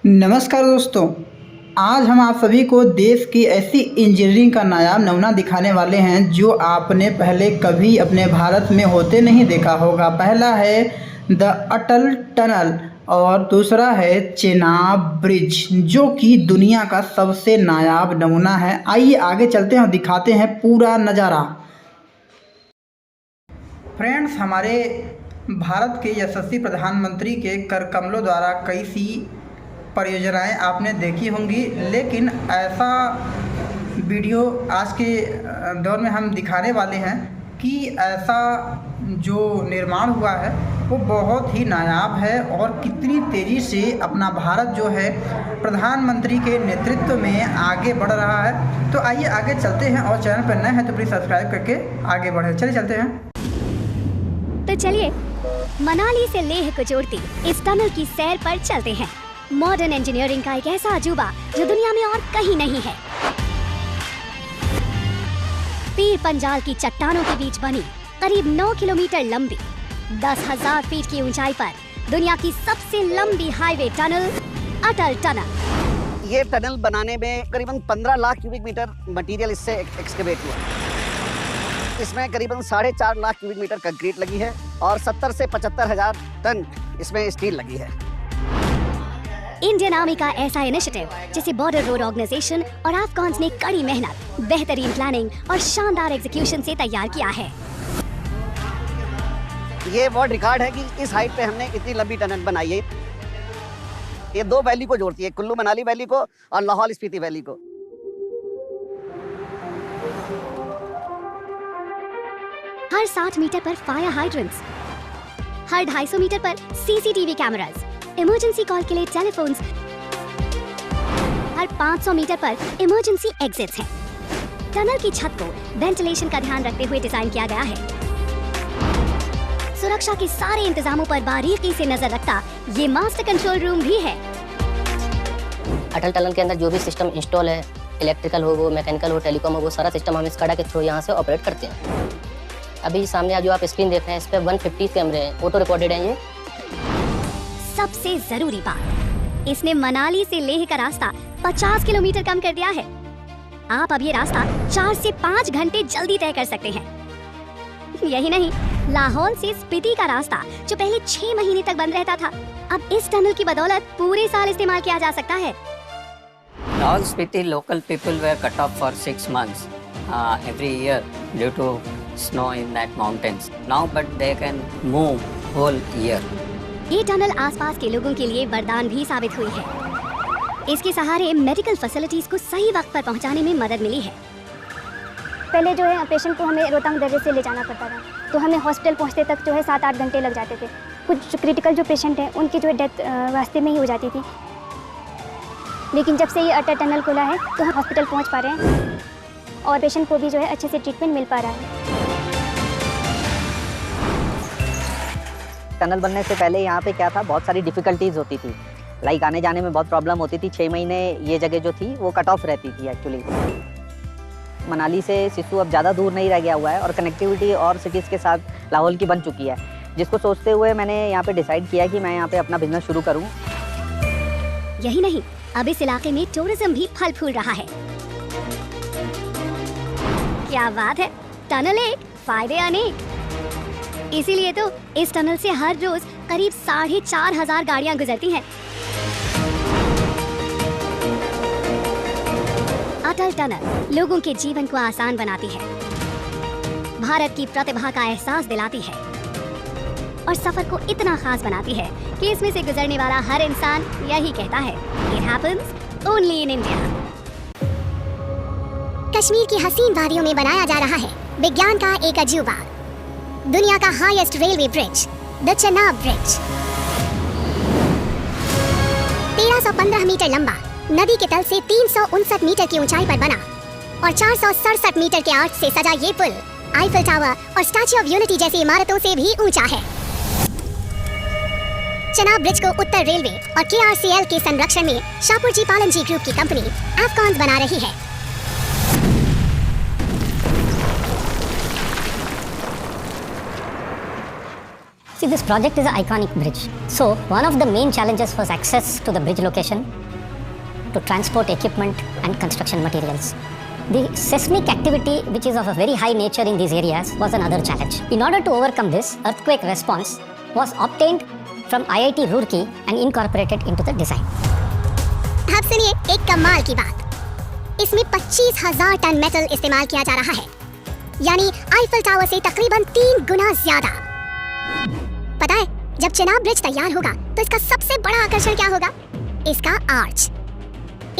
नमस्कार दोस्तों। आज हम आप सभी को देश की ऐसी इंजीनियरिंग का नायाब नमूना दिखाने वाले हैं जो आपने पहले कभी अपने भारत में होते नहीं देखा होगा। पहला है द अटल टनल और दूसरा है चेनाब ब्रिज, जो कि दुनिया का सबसे नायाब नमूना है। आइए आगे चलते हैं और दिखाते हैं पूरा नज़ारा। फ्रेंड्स, हमारे भारत के यशस्वी प्रधानमंत्री के कर कमलों द्वारा कई सी परियोजनाएं आपने देखी होंगी, लेकिन ऐसा वीडियो आज के दौर में हम दिखाने वाले हैं कि ऐसा जो निर्माण हुआ है वो बहुत ही नायाब है और कितनी तेज़ी से अपना भारत जो है प्रधानमंत्री के नेतृत्व में आगे बढ़ रहा है। तो आइए आगे चलते हैं, और चैनल पर नए हैं तो प्लीज़ सब्सक्राइब करके आगे बढ़े। चलिए चलते हैं। तो चलिए मनाली से लेह को जोड़ती इस टनल की सैर पर चलते हैं। मॉडर्न इंजीनियरिंग का एक ऐसा अजूबा जो दुनिया में और कहीं नहीं है। पीर पंजाल की चट्टानों के बीच बनी करीब 9 किलोमीटर लंबी 10,000 फीट की ऊंचाई पर दुनिया की सबसे लंबी हाईवे टनल अटल टनल। ये टनल बनाने में करीबन 15 लाख क्यूबिक मीटर मटेरियल इससे एक्सकेवेट हुआ। इसमें करीबन 4.5 लाख क्यूबिक मीटर कंक्रीट लगी है और 70 से 75 हजार टन इसमें स्टील लगी है। इंडियन आर्मी का ऐसा इनिशिएटिव जिसे बॉर्डर रोड ऑर्गेनाइजेशन और अफगान्स ने कड़ी मेहनत, बेहतरीन प्लानिंग और शानदार एग्जीक्यूशन से तैयार किया है। ये वर्ल्ड रिकॉर्ड है कि इस हाइट पे हमने इतनी लंबी टनल बनाई है। ये 2 वैली को जोड़ती है, कुल्लू मनाली वैली को और लाहौल स्पीति वैली को। हर 60 मीटर पर फायर हाइड्रेंट्स, हर 250 मीटर पर सीसीटीवी कैमरास, इमरजेंसी कॉल के लिए टेलीफोन्स, हर 500 मीटर पर इमरजेंसी एग्जिट्स हैं। टनल की छत को वेंटिलेशन का ध्यान रखते हुए डिजाइन किया गया है। सुरक्षा के सारे इंतजामों पर बारीकी से नजर रखता ये मास्टर कंट्रोल रूम भी है। अटल टनल के अंदर जो भी सिस्टम इंस्टॉल है, इलेक्ट्रिकल हो, वो मैकेनिकल हो, टेलीकॉम हो, वो सारा सिस्टम हम इस कड़ा के थ्रू यहाँ से ऑपरेट करते हैं। अभी सामने जो आप स्क्रीन देख रहे हैं, इस पे 150 कैमरे हैं, ऑटो रिकॉर्डेड हैं ये। सबसे जरूरी बात, इसने मनाली से लेह का रास्ता 50 किलोमीटर कम कर दिया है। आप अब ये रास्ता 4 से 5 घंटे जल्दी तय कर सकते हैं। यही नहीं, लाहौल से स्पीति का रास्ता जो पहले 6 महीने तक बंद रहता था, अब इस टनल की बदौलत पूरे साल इस्तेमाल किया जा सकता है। All Spiti local people were cut off for 6 months every year due to snow in that mountains. Now, but they can move whole year. ये टनल आसपास के लोगों के लिए वरदान भी साबित हुई है। इसके सहारे मेडिकल फैसिलिटीज को सही वक्त पर पहुंचाने में मदद मिली है। पहले जो है पेशेंट को हमें रोहतांग दर्रे से ले जाना पड़ता था, तो हमें हॉस्पिटल पहुंचते तक जो है 7-8 घंटे लग जाते थे। कुछ क्रिटिकल जो पेशेंट हैं उनकी जो है डेथ रास्ते में ही हो जाती थी। लेकिन जब से ये अटल टनल खुला है तो हम हॉस्पिटल पहुंच पा रहे हैं और पेशेंट को भी जो है अच्छे से ट्रीटमेंट मिल पा रहा है। टनल बनने से पहले यहाँ पे क्या था, बहुत सारी डिफ़िकल्टीज होती थी। लाइक आने जाने में बहुत प्रॉब्लम होती थी। 6 महीने ये जगह जो थी वो कट ऑफ रहती थी एक्चुअली। मनाली से सिस्सू अब ज़्यादा दूर नहीं रह गया हुआ है और कनेक्टिविटी और सिटीज़ के साथ लाहौल की बन चुकी है, जिसको सोचते हुए मैंने यहाँ पे डिसाइड किया कि मैं यहाँ पे अपना बिजनेस शुरू करूँ। यही नहीं, अब इस इलाके में टूरिज्म भी फल फूल रहा है। क्या बात है, टनल एक, फायदे अनेक। इसीलिए तो इस टनल से हर रोज करीब 4,500 गाड़ियां गुजरती हैं। अटल टनल लोगों के जीवन को आसान बनाती है, भारत की प्रतिभा का एहसास दिलाती है और सफर को इतना खास बनाती है कि इसमें से गुजरने वाला हर इंसान यही कहता है, It happens only in India। Kashmir की हसीन वादियों में बनाया जा रहा है विज्ञान का एक अजूबा, दुनिया का highest railway bridge, the Chenab bridge. 1315 meter लंबा, नदी के तल से 359 मीटर की ऊंचाई पर बना और 467 मीटर के आर्च से सजा ये पुल आईफल टावर और स्टैच्यू ऑफ यूनिटी जैसी इमारतों से भी ऊंचा है। चेनाब ब्रिज को उत्तर रेलवे और KRCL के संरक्षण में शाहपुर पालनजी ग्रुप की कंपनी अफगान्स बना रही है। See, this project is an iconic bridge. So, one of the main challenges was access to the bridge location to transport equipment and construction materials. The seismic activity, which is of a very high nature in these areas, was another challenge. In order to overcome this, earthquake response was obtained from IIT Roorkee and incorporated into the design. अब सुनिए एक कमाल की बात, इसमें 25,000 ton metal इस्तेमाल किया जा रहा है, यानी आईफल टावर से तकरीबन 3 गुना ज्यादा। पता है, जब चेनाब ब्रिज तैयार होगा तो इसका सबसे बड़ा आकर्षण क्या होगा? इसका आर्च।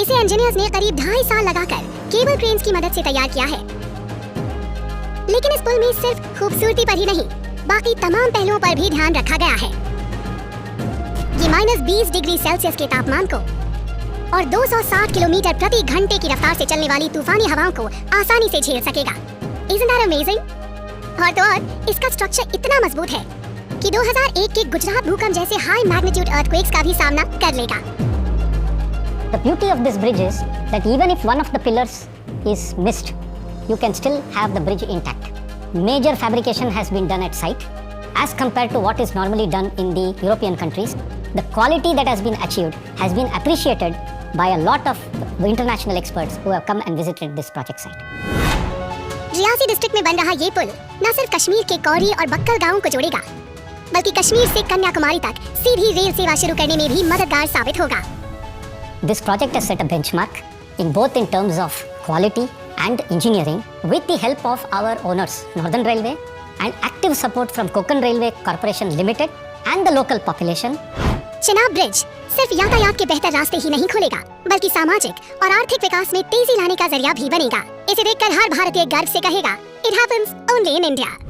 इसे इंजीनियर्स ने करीब 2.5 साल लगाकर केबल क्रेन्स की मदद से तैयार किया है। लेकिन इस पुल में सिर्फ खूबसूरती पर ही नहीं, बाकी तमाम पहलुओं पर भी ध्यान रखा गया है। ये -20 डिग्री सेल्सियस के तापमान को और 260 किलोमीटर प्रति घंटे की रफ्तार से चलने वाली तूफानी हवाओं को आसानी से झेल सकेगा। Isn't that amazing? और तो और इसका स्ट्रक्चर इतना मजबूत है कि 2001 के गुजरात भूकंप जैसे हाई मैग्नीट्यूड अर्थक्वेक्स का भी सामना कर लेगा। The beauty of this bridge is that even if one of the pillars is missed, you can still have the bridge intact. Major fabrication has been done at site as compared to what is normally done in the European countries. The quality that has been achieved has been appreciated by a lot of international experts who have come and visited this project site. Reasi district में बन रहा ये पुल न सिर्फ कश्मीर के कौरी और buckle गांवों को जोड़ेगा, बल्कि कश्मीर से कन्याकुमारी तक सीधी रेल सेवा शुरू करने में भी मददगार साबित होगा। This project has set a benchmark in both in terms of quality and engineering with the help of our owners, Northern Railway, and active support from Konkan Railway Corporation Limited and the local population. Chenab bridge सिर्फ यातायात के बेहतर रास्ते ही नहीं खोलेगा, बल्कि सामाजिक और आर्थिक विकास में तेजी लाने का जरिया भी बनेगा। इसे देखकर हर भारतीय गर्व से कहेगा, It happens only in India.